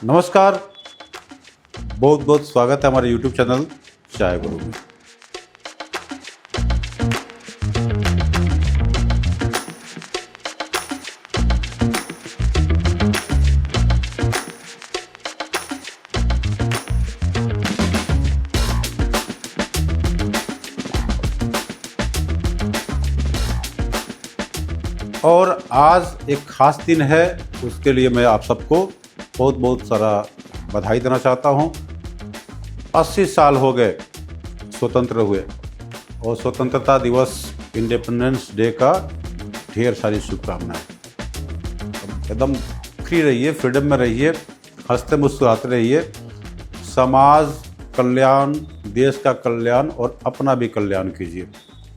नमस्कार, बहुत बहुत स्वागत है हमारे YouTube चैनल चाय गुरु में। और आज एक खास दिन है, उसके लिए मैं आप सबको बहुत बहुत सारा बधाई देना चाहता हूँ। 80 साल हो गए स्वतंत्र हुए और स्वतंत्रता दिवस इंडिपेंडेंस डे का ढेर सारी शुभकामनाएं। एकदम फ्री रहिए, फ्रीडम में रहिए, हंसते मुस्कुराते रहिए। समाज कल्याण, देश का कल्याण और अपना भी कल्याण कीजिए,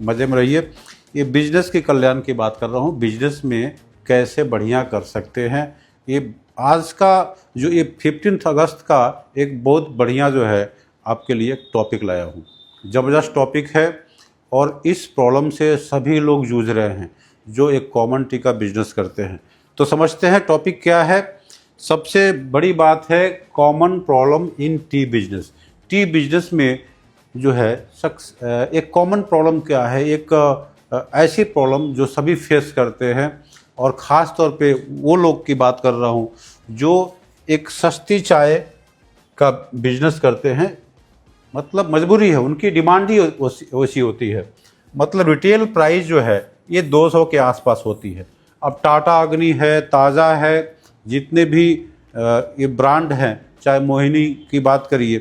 मज़े में रहिए। ये बिजनेस के कल्याण की बात कर रहा हूँ, बिजनेस में कैसे बढ़िया कर सकते हैं। ये आज का जो ये 15 अगस्त का एक बहुत बढ़िया जो है आपके लिए एक टॉपिक लाया हूँ। ज़बरदस्त टॉपिक है और इस प्रॉब्लम से सभी लोग जूझ रहे हैं जो एक कॉमन टी का बिजनेस करते हैं। तो समझते हैं टॉपिक क्या है। सबसे बड़ी बात है common problem in T business. T business में जो है एक कॉमन प्रॉब्लम क्या है, एक ऐसी प्रॉब्लम जो सभी फेस करते हैं और ख़ास तौर पे वो लोग की बात कर रहा हूँ जो एक सस्ती चाय का बिजनेस करते हैं। मतलब मजबूरी है, उनकी डिमांड ही वैसी होती है। मतलब रिटेल प्राइस जो है ये 200 के आसपास होती है। अब टाटा अग्नि है, ताज़ा है, जितने भी ये ब्रांड हैं, चाहे मोहिनी की बात करिए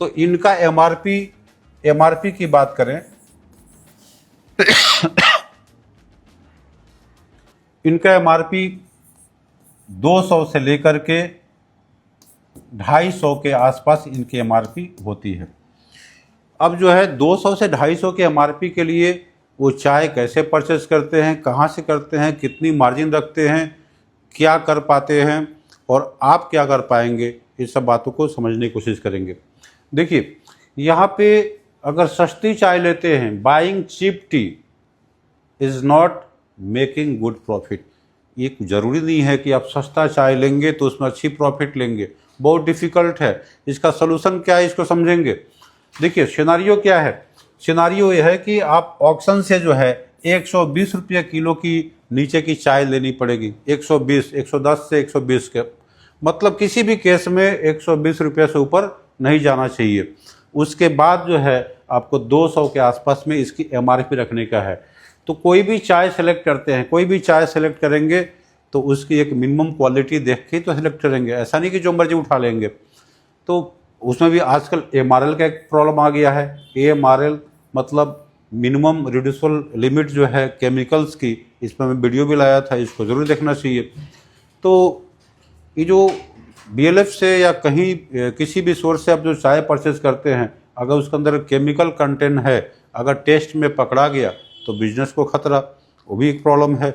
तो इनका एमआरपी की बात करें इनका एमआरपी 200 से लेकर के 250 के आसपास इनकी एमआरपी होती है। अब जो है 200 से 250 के एमआरपी के लिए वो चाय कैसे परचेस करते हैं, कहाँ से करते हैं, कितनी मार्जिन रखते हैं, क्या कर पाते हैं और आप क्या कर पाएंगे, इस सब बातों को समझने की कोशिश करेंगे। देखिए, यहाँ पे अगर सस्ती चाय लेते हैं, buying cheap tea is not making good profit. ये ज़रूरी नहीं है कि आप सस्ता चाय लेंगे तो उसमें अच्छी प्रॉफिट लेंगे, बहुत डिफ़िकल्ट है। इसका सलूशन क्या है, इसको समझेंगे। देखिए, सिनारियो क्या है। सिनारियो ये है कि आप ऑक्शन से जो है 120 रुपये किलो की नीचे की चाय लेनी पड़ेगी। 120, 110 से 120 के, मतलब किसी भी केस में 120 रुपये से ऊपर नहीं जाना चाहिए। उसके बाद जो है आपको 200 के आसपास में इसकी एमआरपी रखने का है। तो कोई भी चाय सेलेक्ट करते हैं, कोई भी चाय सेलेक्ट करेंगे तो उसकी एक मिनिमम क्वालिटी देख के तो सेलेक्ट करेंगे, ऐसा नहीं कि जो मर्जी उठा लेंगे। तो उसमें भी आजकल एमआरएल का एक प्रॉब्लम आ गया है। एमआरएल मतलब मिनिमम रिड्यूसिबल लिमिट जो है केमिकल्स की, इसमें मैं वीडियो भी लाया था, इसको ज़रूर देखना चाहिए। तो ये जो बीएलएफ से या कहीं किसी भी सोर्स से आप जो चाय परचेज करते हैं, अगर उसके अंदर केमिकल कंटेंट है, अगर टेस्ट में पकड़ा गया तो बिजनेस को खतरा, वो भी एक प्रॉब्लम है।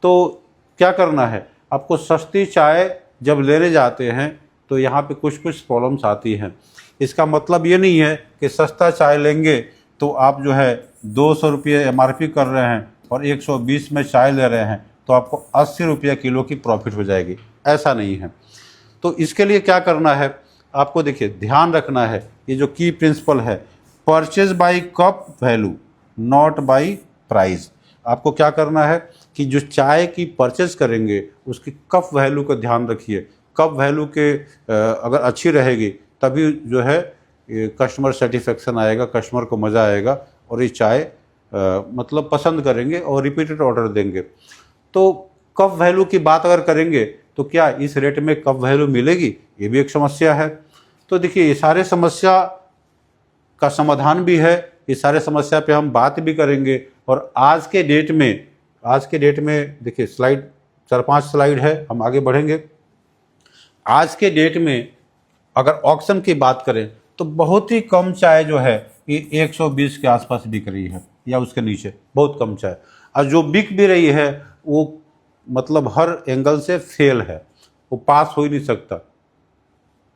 तो क्या करना है, आपको सस्ती चाय जब लेने जाते हैं तो यहाँ पे कुछ प्रॉब्लम्स आती हैं। इसका मतलब ये नहीं है कि सस्ता चाय लेंगे तो आप जो है 200 रुपये एमआरपी कर रहे हैं और 120 में चाय ले रहे हैं तो आपको 80 रुपये किलो की प्रॉफिट हो जाएगी, ऐसा नहीं है। तो इसके लिए क्या करना है आपको, देखिए ध्यान रखना है, ये जो की प्रिंसिपल है, purchase by cup value not by price. आपको क्या करना है कि जो चाय की परचेज करेंगे उसकी कप वैल्यू का ध्यान रखिए। कप वैल्यू के अगर अच्छी रहेगी तभी जो है कस्टमर सेटिस्फेक्शन आएगा, कस्टमर को मज़ा आएगा और ये चाय मतलब पसंद करेंगे और रिपीटेड ऑर्डर देंगे। तो कप वैल्यू की बात अगर करेंगे तो क्या इस रेट में कप वैल्यू मिलेगी, ये भी एक समस्या है। तो देखिए, ये सारे समस्या का समाधान भी है, ये सारे समस्या पे हम बात भी करेंगे। और आज के डेट में देखिए स्लाइड 4-5 स्लाइड है, हम आगे बढ़ेंगे। आज के डेट में अगर ऑक्शन की बात करें तो बहुत ही कम चाय जो है ये 120 के आसपास बिक रही है या उसके नीचे, बहुत कम चाय। और जो बिक भी रही है वो मतलब हर एंगल से फेल है, वो पास हो ही नहीं सकता,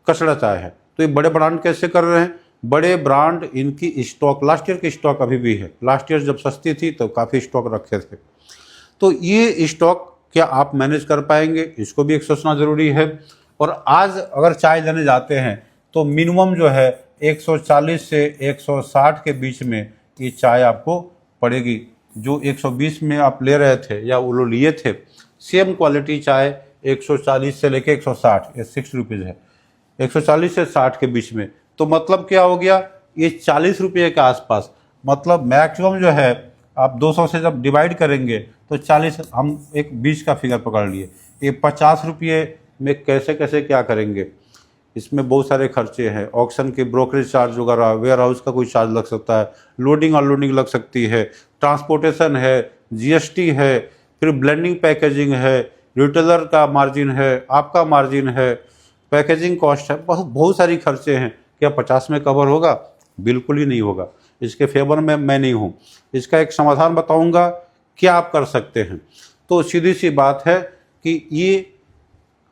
कचड़ा चाय है। तो ये बड़े ब्रांड कैसे कर रहे हैं, बड़े ब्रांड इनकी स्टॉक, लास्ट ईयर की स्टॉक अभी भी है। लास्ट ईयर जब सस्ती थी तो काफ़ी स्टॉक रखे थे। तो ये स्टॉक क्या आप मैनेज कर पाएंगे, इसको भी एक सोचना ज़रूरी है। और आज अगर चाय लेने जाते हैं तो मिनिमम जो है 140 से 160 के बीच में ये चाय आपको पड़ेगी। जो 120 में आप ले रहे थे या वो लोग लिए थे, सेम क्वालिटी चाय 140 से लेके 160, ये 60 रुपीज़ है, 140 से 60 के बीच में। तो मतलब क्या हो गया, ये 40 रुपये के आसपास, मतलब मैक्सिमम जो है आप 200 से जब डिवाइड करेंगे तो 40, हम एक 20 का फिगर पकड़ लिए, ये 50 रुपये में कैसे कैसे क्या करेंगे। इसमें बहुत सारे खर्चे हैं, ऑक्शन के ब्रोकरेज चार्ज वगैरह, वेयर हाउस का कोई चार्ज लग सकता है, लोडिंग अनलोडिंग लग सकती है, ट्रांसपोर्टेशन है, जीएसटी है, फिर ब्लेंडिंग पैकेजिंग है, रिटेलर का मार्जिन है, आपका मार्जिन है, पैकेजिंग कॉस्ट है, बहुत सारी खर्चे हैं। क्या 50 में कवर होगा? बिल्कुल ही नहीं होगा। इसके फेवर में मैं नहीं हूँ। इसका एक समाधान बताऊँगा क्या आप कर सकते हैं। तो सीधी सी बात है कि ये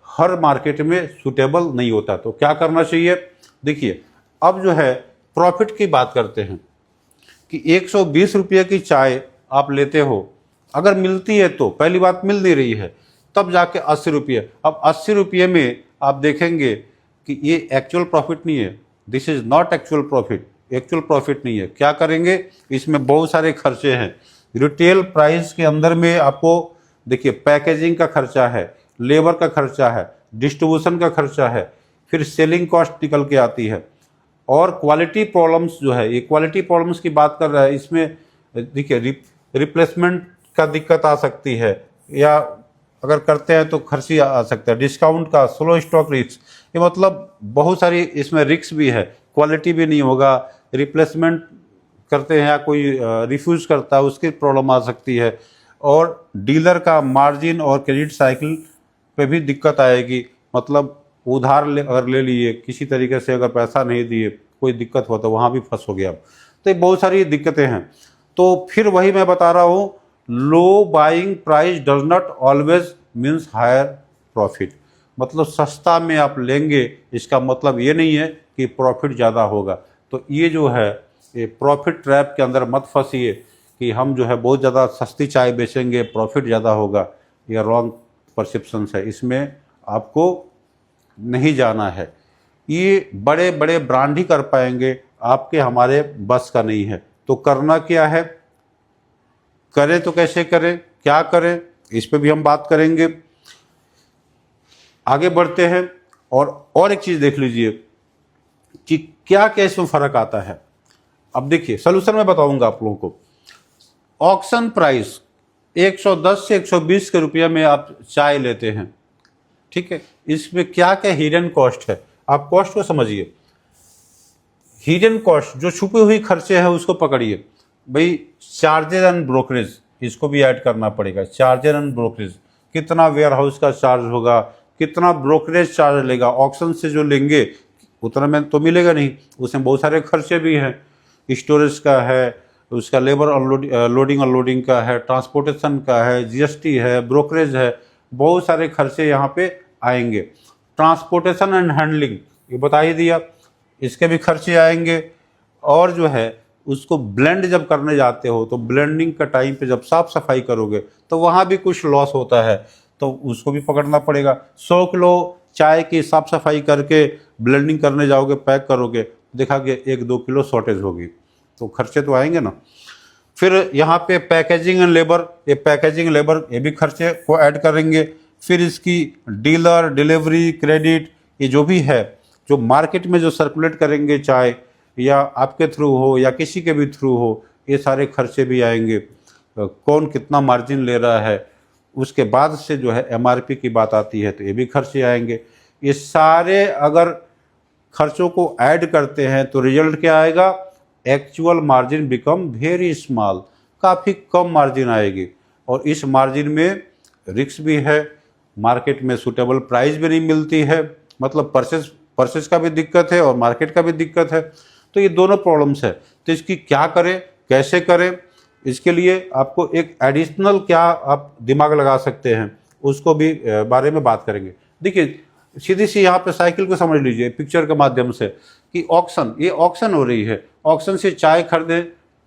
हर मार्केट में सूटेबल नहीं होता, तो क्या करना चाहिए। देखिए, अब जो है प्रॉफिट की बात करते हैं कि 120 रुपये की चाय आप लेते हो, अगर मिलती है तो पहली बात मिल नहीं रही है, तब जाके 80 रुपये। अब 80 रुपये में आप देखेंगे कि ये एक्चुअल प्रॉफिट नहीं है, this is not actual profit, actual profit नहीं है। क्या करेंगे, इसमें बहुत सारे खर्चे हैं। रिटेल प्राइस के अंदर में आपको देखिए पैकेजिंग का खर्चा है, लेबर का खर्चा है, डिस्ट्रीब्यूशन का खर्चा है, फिर सेलिंग कॉस्ट निकल के आती है, और क्वालिटी प्रॉब्लम्स जो है, ये क्वालिटी प्रॉब्लम्स की बात कर रहा है। इसमें देखिए रिप्लेसमेंट का दिक्कत आ सकती है, या अगर करते हैं तो खर्ची आ सकता है, डिस्काउंट का, स्लो स्टॉक रिस्क, ये मतलब बहुत सारी इसमें रिस्क भी है। क्वालिटी भी नहीं होगा, रिप्लेसमेंट करते हैं या कोई रिफ्यूज़ करता है, उसकी प्रॉब्लम आ सकती है, और डीलर का मार्जिन और क्रेडिट साइकिल पे भी दिक्कत आएगी। मतलब उधार अगर ले लिए, किसी तरीके से अगर पैसा नहीं दिए, कोई दिक्कत हो तो वहाँ भी फंस हो गया। तो ये बहुत सारी दिक्कतें हैं। तो फिर वही मैं बता रहा हूँ, low buying price does not always means higher profit. मतलब सस्ता में आप लेंगे, इसका मतलब ये नहीं है कि प्रॉफिट ज़्यादा होगा। तो ये जो है, ये प्रॉफिट ट्रैप के अंदर मत फंसिए कि हम जो है बहुत ज़्यादा सस्ती चाय बेचेंगे, प्रॉफिट ज़्यादा होगा। ये रॉन्ग परसेप्शन है, इसमें आपको नहीं जाना है। ये बड़े बड़े ब्रांड ही कर पाएंगे, आपके हमारे बस का नहीं है। तो करना क्या है, करें तो कैसे करें, क्या करें, इस पे भी हम बात करेंगे। आगे बढ़ते हैं, और एक चीज़ देख लीजिए कि क्या क्या इसमें फ़र्क आता है। अब देखिए, सोल्यूशन मैं बताऊंगा आप लोगों को। ऑक्शन प्राइस 110 से 120 के रुपये में आप चाय लेते हैं, ठीक है। इसमें क्या क्या हिडन कॉस्ट है, आप कॉस्ट को समझिए। हिडन कॉस्ट जो छुपी हुई खर्चे हैं उसको पकड़िए भाई। चार्जेस एंड ब्रोकरेज, इसको भी ऐड करना पड़ेगा। चार्जेस एंड ब्रोकरेज, कितना वेयर हाउस का चार्ज होगा, कितना ब्रोकरेज चार्ज लेगा, ऑक्शन से जो लेंगे उतना में तो मिलेगा नहीं, उसमें बहुत सारे खर्चे भी हैं। स्टोरेज का है, उसका लेबर लोडिंग अनलोडिंग का है, ट्रांसपोर्टेशन का है, जीएसटी है, ब्रोकरेज है, बहुत सारे खर्चे यहाँ पे आएंगे। ट्रांसपोर्टेशन एंड हैंडलिंग ये बता ही दिया, इसके भी खर्चे आएंगे। और जो है उसको ब्लेंड जब करने जाते हो तो ब्लेंडिंग का टाइम पे जब साफ सफाई करोगे तो वहाँ भी कुछ लॉस होता है, तो उसको भी पकड़ना पड़ेगा। 100 किलो चाय की साफ सफाई करके ब्लेंडिंग करने जाओगे, पैक करोगे, देखा कि 1-2 किलो शॉर्टेज होगी, तो खर्चे तो आएंगे ना। फिर यहाँ पे पैकेजिंग एंड लेबर, ये पैकेजिंग लेबर ये भी खर्चे को ऐड करेंगे। फिर इसकी डीलर, डिलीवरी, क्रेडिट, ये जो भी है, जो मार्केट में जो सर्कुलेट करेंगे चाय, या आपके थ्रू हो या किसी के भी थ्रू हो, ये सारे खर्चे भी आएंगे। कौन कितना मार्जिन ले रहा है, उसके बाद से जो है एमआरपी की बात आती है तो ये भी खर्चे आएंगे। ये सारे अगर खर्चों को ऐड करते हैं तो रिजल्ट क्या आएगा, actual margin become very small, काफ़ी कम मार्जिन आएगी। और इस मार्जिन में रिस्क भी है, मार्केट में सूटेबल प्राइस भी नहीं मिलती है, मतलब परचेस का भी दिक्कत है और मार्केट का भी दिक्कत है। तो ये दोनों प्रॉब्लम्स है। तो इसकी क्या करें, कैसे करें, इसके लिए आपको एक एडिशनल क्या आप दिमाग लगा सकते हैं, उसको भी बारे में बात करेंगे। देखिए, सीधी सी यहाँ पे साइकिल को समझ लीजिए पिक्चर के माध्यम से कि ऑक्शन, ये ऑक्शन हो रही है। ऑक्शन से चाय खरीदे,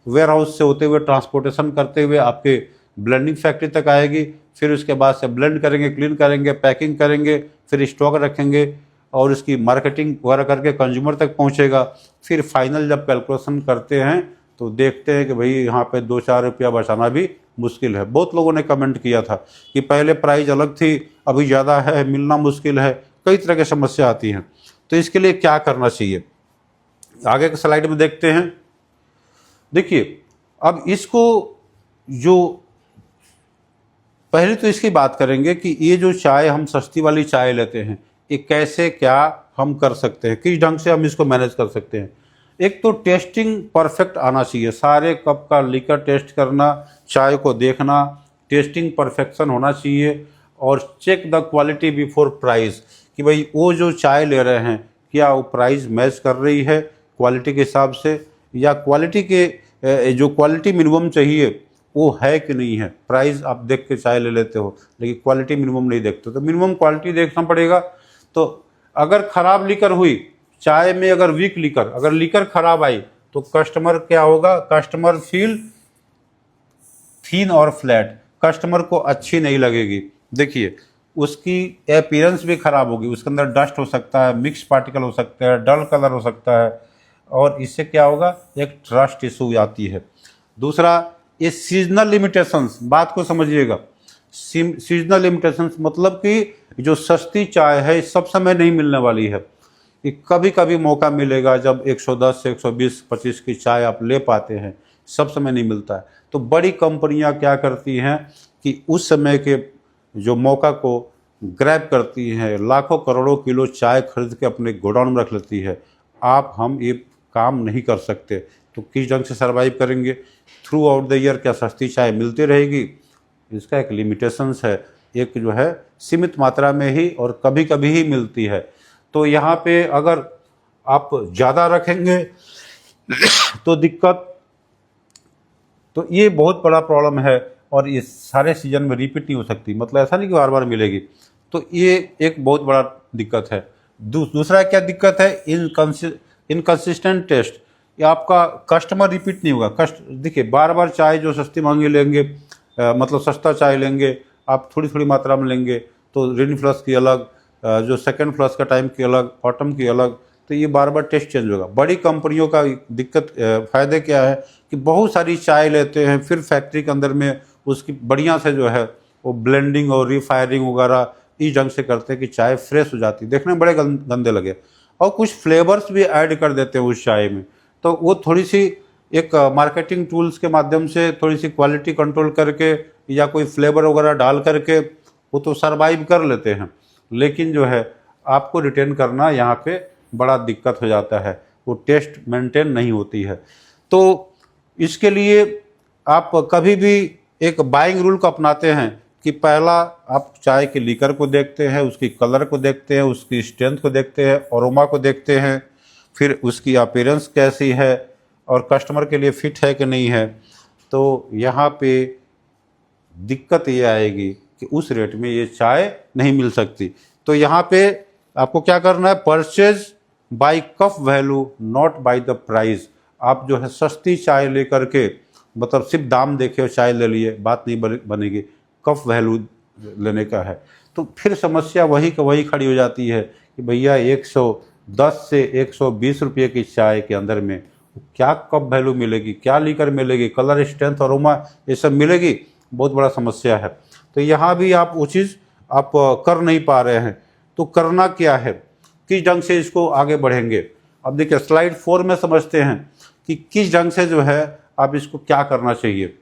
वेयर हाउस से होते हुए ट्रांसपोर्टेशन करते हुए आपके ब्लेंडिंग फैक्ट्री तक आएगी, फिर उसके बाद से ब्लेंड करेंगे, क्लीन करेंगे, पैकिंग करेंगे, फिर स्टॉक रखेंगे और उसकी मार्केटिंग वगैरह करके कंज्यूमर तक पहुंचेगा। फिर फाइनल जब कैलकुलेशन करते हैं तो देखते हैं कि भाई यहाँ पे 2-4 रुपया बचाना भी मुश्किल है। बहुत लोगों ने कमेंट किया था कि पहले प्राइस अलग थी, अभी ज़्यादा है, मिलना मुश्किल है, कई तरह की समस्या आती हैं। तो इसके लिए क्या करना चाहिए, आगे के स्लाइड में देखते हैं। देखिए, अब इसको जो पहले तो इसकी बात करेंगे कि ये जो चाय हम सस्ती वाली चाय लेते हैं, ये कैसे क्या हम कर सकते हैं, किस ढंग से हम इसको मैनेज कर सकते हैं। एक तो टेस्टिंग परफेक्ट आना चाहिए, सारे कप का लीकर टेस्ट करना, चाय को देखना, टेस्टिंग परफेक्शन होना चाहिए। और check the quality before price, कि भाई वो जो चाय ले रहे हैं क्या वो प्राइस मैच कर रही है क्वालिटी के हिसाब से, या क्वालिटी के जो क्वालिटी मिनिमम चाहिए वो है कि नहीं है। प्राइस आप देख के चाय ले लेते हो लेकिन क्वालिटी मिनिमम नहीं देखते, तो मिनिमम क्वालिटी देखना पड़ेगा। तो अगर ख़राब लीकर हुई चाय में, अगर वीक लीकर, अगर लीकर ख़राब आई तो कस्टमर क्या होगा, कस्टमर फील थीन और फ्लैट, कस्टमर को अच्छी नहीं लगेगी। देखिए, उसकी अपीयरेंस भी ख़राब होगी, उसके अंदर डस्ट हो सकता है, मिक्स पार्टिकल हो सकता है, डल कलर हो सकता है, और इससे क्या होगा, एक ट्रस्ट इशू आती है। दूसरा, ये सीजनल लिमिटेशंस, बात को समझिएगा। सीजनल लिमिटेशंस मतलब कि जो सस्ती चाय है सब समय नहीं मिलने वाली है, कि कभी कभी मौका मिलेगा जब 110 से 120 25 की चाय आप ले पाते हैं, सब समय नहीं मिलता है। तो बड़ी कंपनियां क्या करती हैं कि उस समय के जो मौका को ग्रैब करती हैं, लाखों करोड़ों किलो चाय खरीद के अपने गोडाउन में रख लेती है। आप हम ये काम नहीं कर सकते, तो किस ढंग से सर्वाइव करेंगे थ्रू आउट द ईयर, क्या सस्ती चाय मिलती रहेगी, इसका एक लिमिटेशंस है, एक जो है सीमित मात्रा में ही और कभी कभी ही मिलती है। तो यहाँ पे अगर आप ज़्यादा रखेंगे तो दिक्कत, तो ये बहुत बड़ा प्रॉब्लम है, और ये सारे सीजन में रिपीट नहीं हो सकती, मतलब ऐसा नहीं कि बार बार मिलेगी। तो ये एक बहुत बड़ा दिक्कत है। दूसरा क्या दिक्कत है, इनकंसिस्टेंट टेस्ट, या आपका कस्टमर रिपीट नहीं होगा। देखिए, बार बार चाय जो सस्ती महंगी लेंगे, मतलब सस्ता चाय लेंगे आप, थोड़ी थोड़ी मात्रा में लेंगे, तो रेनी फ्लश की अलग, जो सेकंड फ्लश का टाइम की अलग, ऑटम की अलग, तो ये बार बार टेस्ट चेंज होगा। बड़ी कंपनियों का दिक्कत, फ़ायदे क्या है कि बहुत सारी चाय लेते हैं, फिर फैक्ट्री के अंदर में उसकी बढ़िया से जो है वो ब्लेंडिंग और रिफायरिंग वगैरह इस ढंग से करते हैं कि चाय फ्रेश हो जाती है, देखने में बड़े गंदे लगे, और कुछ फ्लेवर्स भी ऐड कर देते हैं उस चाय में। तो वो थोड़ी सी एक मार्केटिंग टूल्स के माध्यम से थोड़ी सी क्वालिटी कंट्रोल करके या कोई फ्लेवर वगैरह डाल करके वो तो सरवाइव कर लेते हैं, लेकिन जो है आपको रिटेन करना यहाँ पे बड़ा दिक्कत हो जाता है, वो टेस्ट मेंटेन नहीं होती है। तो इसके लिए आप कभी भी एक बाइंग रूल को अपनाते हैं कि पहला आप चाय के लीकर को देखते हैं, उसकी कलर को देखते हैं, उसकी स्ट्रेंथ को देखते हैं, अरोमा को देखते हैं, फिर उसकी अपीयरेंस कैसी है और कस्टमर के लिए फिट है कि नहीं है। तो यहाँ पे दिक्कत ये आएगी कि उस रेट में ये चाय नहीं मिल सकती। तो यहाँ पे आपको क्या करना है, purchase by cup value not by the price. आप जो है सस्ती चाय लेकर के, मतलब सिर्फ दाम देखे और चाय ले लिए, बात नहीं बनेगी, कप वैल्यू लेने का है। तो फिर समस्या वही का वही खड़ी हो जाती है कि भैया 110 से 120 रुपये की चाय के अंदर में क्या कप वैल्यू मिलेगी, क्या लीकर मिलेगी, कलर स्ट्रेंथ और अरोमा ये सब मिलेगी, बहुत बड़ा समस्या है। तो यहाँ भी आप वो चीज़ आप कर नहीं पा रहे हैं। तो करना क्या है, किस ढंग से इसको आगे बढ़ेंगे। अब देखिए स्लाइड 4 में समझते हैं कि किस ढंग से जो है आप इसको क्या करना चाहिए।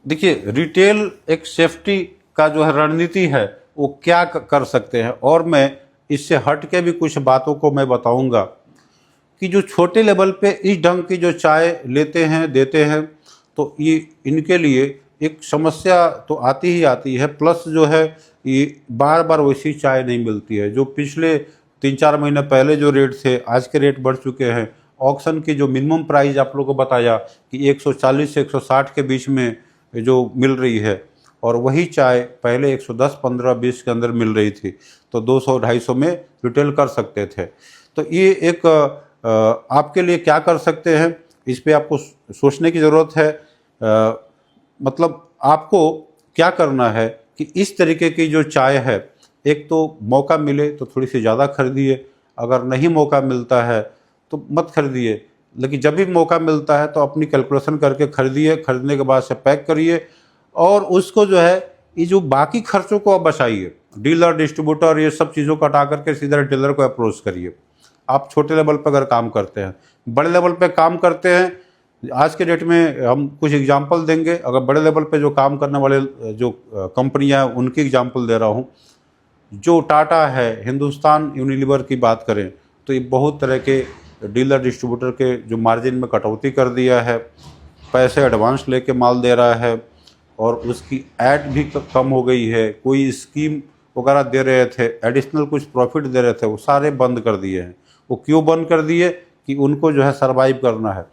देखिए, रिटेल एक सेफ्टी का जो है रणनीति है वो क्या कर सकते हैं, और मैं इससे हट के भी कुछ बातों को मैं बताऊंगा कि जो छोटे लेवल पे इस ढंग की जो चाय लेते हैं देते हैं, तो ये इनके लिए एक समस्या तो आती ही आती है, प्लस जो है ये बार बार वैसी चाय नहीं मिलती है। जो पिछले 3-4 महीने पहले जो रेट थे, आज के रेट बढ़ चुके हैं। ऑक्शन की जो मिनिमम प्राइस आप लोगों को बताया कि 140 से 160 के बीच में जो मिल रही है, और वही चाय पहले 110, 15, 20 के अंदर मिल रही थी, तो 200-250 में रिटेल कर सकते थे। तो ये एक आपके लिए क्या कर सकते हैं, इस पे आपको सोचने की ज़रूरत है। मतलब आपको क्या करना है कि इस तरीके की जो चाय है, एक तो मौका मिले तो थोड़ी सी ज़्यादा खरीदिए, अगर नहीं मौका मिलता है तो मत खरीदिए, लेकिन जब भी मौका मिलता है तो अपनी कैलकुलेशन करके खरीदिए। खरीदने के बाद से पैक करिए और उसको जो है, ये जो बाकी खर्चों को आप बचाइए। डीलर, डिस्ट्रीब्यूटर, ये सब चीज़ों को हटा करके सीधा डीलर को अप्रोच करिए। आप छोटे लेवल पर अगर काम करते हैं, बड़े लेवल पे काम करते हैं, आज के डेट में हम कुछ एग्जांपल देंगे। अगर बड़े लेवल पे जो काम करने वाले जो कंपनियां हैं उनकी एग्जांपल दे रहा हूं। जो टाटा है, हिंदुस्तान यूनिलीवर की बात करें तो ये बहुत तरह के डीलर डिस्ट्रीब्यूटर के जो मार्जिन में कटौती कर दिया है, पैसे एडवांस लेके माल दे रहा है और उसकी ऐड भी कम हो गई है। कोई स्कीम वगैरह दे रहे थे, एडिशनल कुछ प्रॉफिट दे रहे थे, वो सारे बंद कर दिए हैं। वो क्यों बंद कर दिए? कि उनको जो है सरवाइव करना है।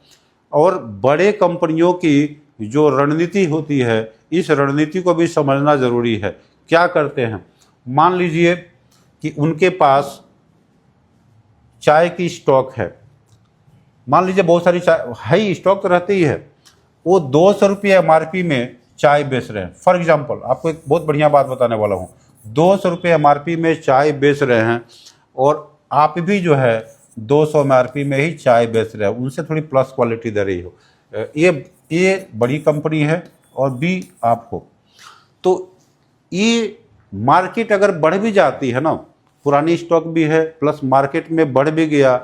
और बड़े कंपनियों की जो रणनीति होती है, इस रणनीति को भी समझना ज़रूरी है। क्या करते हैं, मान लीजिए कि उनके पास चाय की स्टॉक है, मान लीजिए बहुत सारी चाय है, स्टॉक तो रहती ही है, वो 200 रुपये MRP में चाय बेच रहे हैं। फॉर एग्जांपल आपको एक बहुत बढ़िया बात बताने वाला हूँ। 200 रुपये MRP में चाय बेच रहे हैं और आप भी जो है 200 MRP में ही चाय बेच रहे हैं, उनसे थोड़ी प्लस क्वालिटी दे रही हो। ये बड़ी कंपनी है और बी आप हो, तो ये मार्केट अगर बढ़ भी जाती है ना, पुरानी स्टॉक भी है प्लस मार्केट में बढ़ भी गया,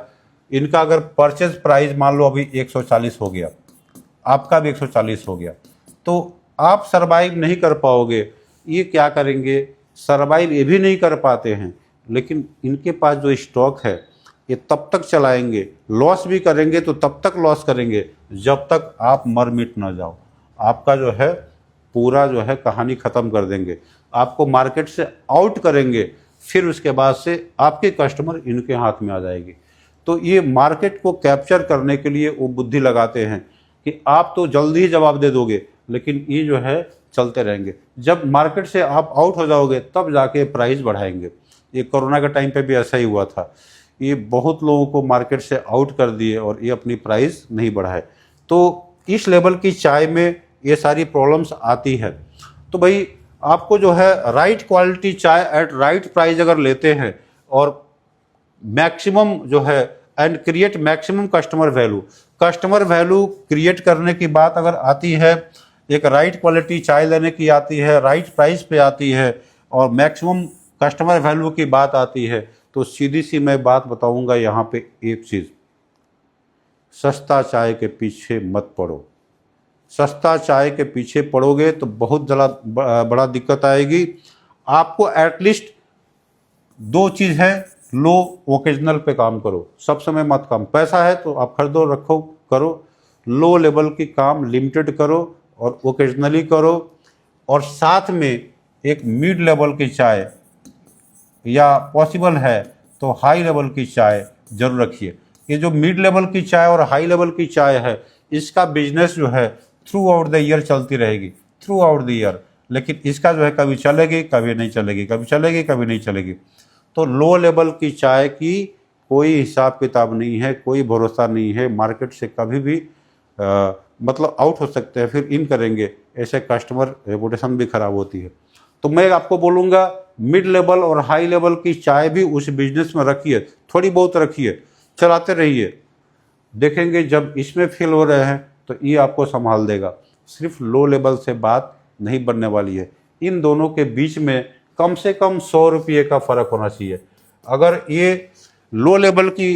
इनका अगर परचेज प्राइस मान लो अभी 140 हो गया, आपका भी 140 हो गया, तो आप सरवाइव नहीं कर पाओगे। ये क्या करेंगे, सरवाइव ये भी नहीं कर पाते हैं, लेकिन इनके पास जो स्टॉक है ये तब तक चलाएंगे, लॉस भी करेंगे तो तब तक लॉस करेंगे जब तक आप मर मिट ना जाओ। आपका जो है पूरा जो है कहानी ख़त्म कर देंगे, आपको मार्केट से आउट करेंगे, फिर उसके बाद से आपके कस्टमर इनके हाथ में आ जाएगी। तो ये मार्केट को कैप्चर करने के लिए वो बुद्धि लगाते हैं कि आप तो जल्दी ही जवाब दे दोगे, लेकिन ये जो है चलते रहेंगे। जब मार्केट से आप आउट हो जाओगे तब जाके प्राइस बढ़ाएंगे। ये कोरोना के टाइम पे भी ऐसा ही हुआ था, ये बहुत लोगों को मार्केट से आउट कर दिए और ये अपनी प्राइस नहीं बढ़ाए। तो इस लेवल की चाय में ये सारी प्रॉब्लम्स आती है। तो भाई आपको जो है राइट क्वालिटी चाय एट राइट प्राइस अगर लेते हैं और मैक्सिमम जो है and create maximum customer value create करने की बात अगर आती है, एक राइट क्वालिटी चाय लेने की आती है, राइट प्राइस पे आती है और मैक्सिमम कस्टमर वैल्यू की बात आती है, तो सीधी सी मैं बात बताऊंगा यहाँ पे एक चीज़, सस्ता चाय के पीछे मत पड़ो। सस्ता चाय के पीछे पड़ोगे तो बहुत बड़ा दिक्कत आएगी आपको। एटलीस्ट 2 चीज़ है, लो ओकेजनल पे काम करो, सब समय मत काम। पैसा है तो आप खरीदो, रखो, करो। लो लेवल की काम लिमिटेड करो और ओकेजनली करो। और साथ में एक मिड लेवल की चाय या पॉसिबल है तो हाई लेवल की चाय जरूर रखिए। ये जो मिड लेवल की चाय और हाई लेवल की चाय है, इसका बिजनेस जो है थ्रू आउट द ईयर चलती रहेगी, थ्रू आउट द ईयर। लेकिन इसका जो है कभी चलेगी कभी नहीं चलेगी, कभी चलेगी कभी नहीं चलेगी। तो लो लेवल की चाय की कोई हिसाब किताब नहीं है, कोई भरोसा नहीं है, मार्केट से कभी भी मतलब आउट हो सकते हैं, फिर इन करेंगे, ऐसे कस्टमर रेपुटेशन भी खराब होती है। तो मैं आपको बोलूँगा मिड लेवल और हाई लेवल की चाय भी उस बिजनेस में रखिए, थोड़ी बहुत रखिए, चलाते रहिए। देखेंगे जब इसमें फेल हो रहे हैं तो ये आपको संभाल देगा। सिर्फ लो लेवल से बात नहीं बनने वाली है, इन दोनों के बीच में कम से कम 100 रुपये का फ़र्क होना चाहिए। अगर ये लो लेवल की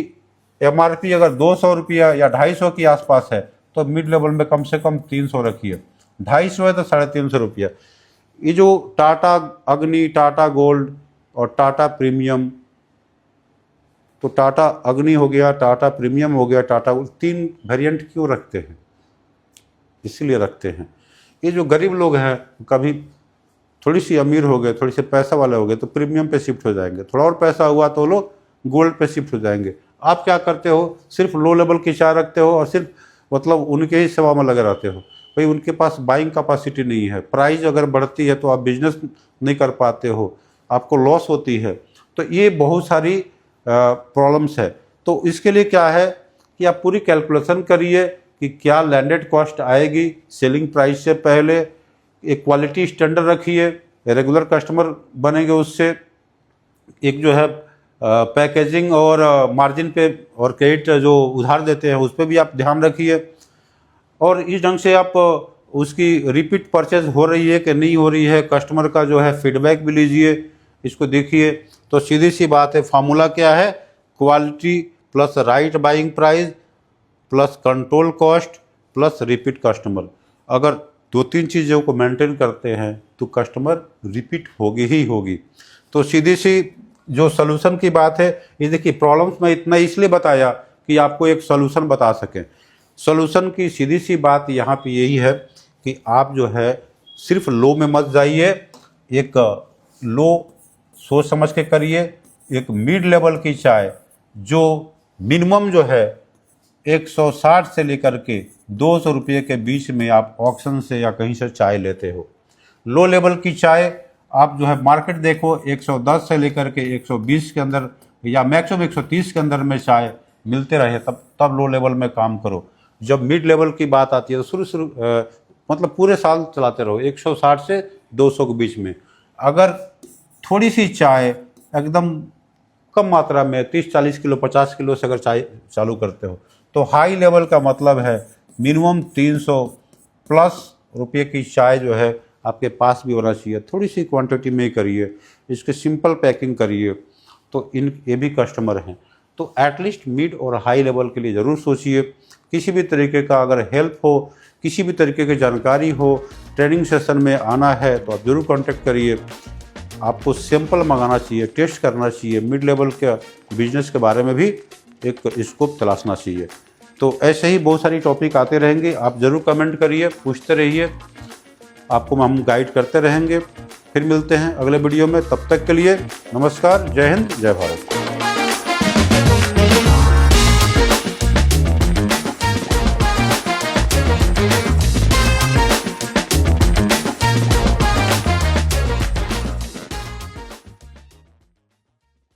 MRP अगर 200 रुपया या 250 के आसपास है तो मिड लेवल में कम से कम 300 रखिए, 250 है तो 350 रुपया। ये जो टाटा अग्नि, टाटा गोल्ड और टाटा प्रीमियम, तो टाटा अग्नि हो गया, टाटा प्रीमियम हो गया, टाटा, 3 वेरिएंट क्यों रखते हैं? इसीलिए रखते हैं, ये जो गरीब लोग हैं कभी थोड़ी सी अमीर हो गए, थोड़ी सी पैसा वाले हो गए तो प्रीमियम पे शिफ्ट हो जाएंगे, थोड़ा और पैसा हुआ तो लोग गोल्ड पे शिफ्ट हो जाएंगे। आप क्या करते हो, सिर्फ लो लेवल की चाय रखते हो और सिर्फ मतलब उनके ही सेवा में लगे रहते हो। भाई उनके पास बाइंग कैपेसिटी नहीं है, प्राइस अगर बढ़ती है तो आप बिजनेस नहीं कर पाते हो, आपको लॉस होती है। तो ये बहुत सारी प्रॉब्लम्स है। तो इसके लिए क्या है कि आप पूरी कैलकुलेशन करिए कि क्या लैंडेड कॉस्ट आएगी सेलिंग प्राइस से पहले, एक क्वालिटी स्टैंडर्ड रखिए, रेगुलर कस्टमर बनेंगे उससे। एक जो है पैकेजिंग और मार्जिन पे और क्रेडिट जो उधार देते हैं उस पर भी आप ध्यान रखिए। और इस ढंग से आप उसकी रिपीट परचेज हो रही है कि नहीं हो रही है, कस्टमर का जो है फीडबैक भी लीजिए, इसको देखिए। तो सीधी सी बात है, फार्मूला क्या है, quality plus right buying price plus control cost plus repeat customer. अगर 2-3 चीज़ों को मेंटेन करते हैं तो कस्टमर रिपीट होगी ही होगी। तो सीधी सी जो सलूशन की बात है, ये देखिए प्रॉब्लम्स में इतना इसलिए बताया कि आपको एक सलूशन बता सकें। सलूशन की सीधी सी बात यहाँ पे यही है कि आप जो है सिर्फ लो में मत जाइए, एक लो सोच समझ के करिए। एक मिड लेवल की चाय जो मिनिमम जो है 160 से लेकर के 200 रुपये के बीच में आप ऑक्शन से या कहीं से चाय लेते हो। लो लेवल की चाय आप जो है मार्केट देखो 110 से लेकर के 120 के अंदर या मैक्सिमम 130 के अंदर में चाय मिलते रहे, तब लो लेवल में काम करो। जब मिड लेवल की बात आती है तो शुरू मतलब पूरे साल चलाते रहो 160 से 200 के बीच में। अगर थोड़ी सी चाय एकदम कम मात्रा में 30-40 किलो 50 किलो से अगर चाय चालू करते हो तो हाई लेवल का मतलब है मिनिमम 300 प्लस रुपये की चाय जो है आपके पास भी होना चाहिए। थोड़ी सी क्वांटिटी में ही करिए, इसके सिंपल पैकिंग करिए, तो ये भी कस्टमर हैं। तो एटलीस्ट मिड और हाई लेवल के लिए ज़रूर सोचिए। किसी भी तरीके का अगर हेल्प हो, किसी भी तरीके की जानकारी हो, ट्रेनिंग सेशन में आना है तो आप ज़रूर कांटेक्ट करिए। आपको सैंपल मंगाना चाहिए, टेस्ट करना चाहिए, मिड लेवल के बिजनेस के बारे में भी एक स्कोप तलाशना चाहिए। तो ऐसे ही बहुत सारी टॉपिक आते रहेंगे, आप ज़रूर कमेंट करिए, पूछते रहिए, आपको हम गाइड करते रहेंगे। फिर मिलते हैं अगले वीडियो में, तब तक के लिए नमस्कार, जय हिंद, जय भारत।